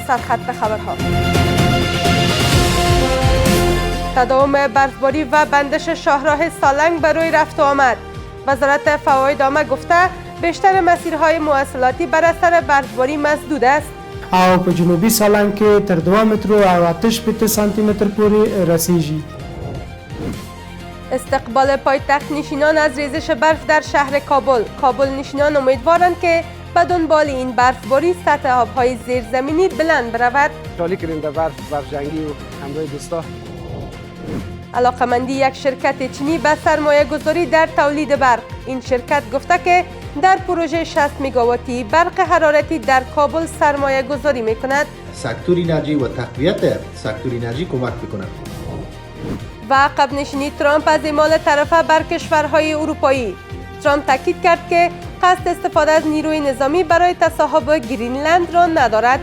سرخط خبرها. تداوم برفباری و بندش شاهراه سالنگ بر روی رفت و آمد. وزارت فواید عامه گفته بیشتر مسیرهای مواصلاتی بر اثر برفباری مسدود است. او په جنوبي سالنګ کې تر 2 مترو او 8 سانتی متر پورې رسیږي. استقبال پایتخت نشینان از ریزش برف در شهر کابل. کابل نشینان امیدوارند که به دنبال این برفباری سطح آبهای زیرزمینی بلند برود. چالی کردیم در برف جنگی و همراه دوستا. علاقمندی یک شرکت چینی به سرمایه گذاری در تولید برق. این شرکت گفته که در پروژه 60 مگاواتی برق حرارتی در کابل سرمایه گذاری می کند. سکتور انرژی و تقویت سکتور انرژی کمک میکند. و عقب نشینی ترامپ از اعمال طرفه بر کشورهای اروپایی. ترامپ تاکید کرد که قصد استفاده از نیروی نظامی برای تصاحب گرینلند را ندارد.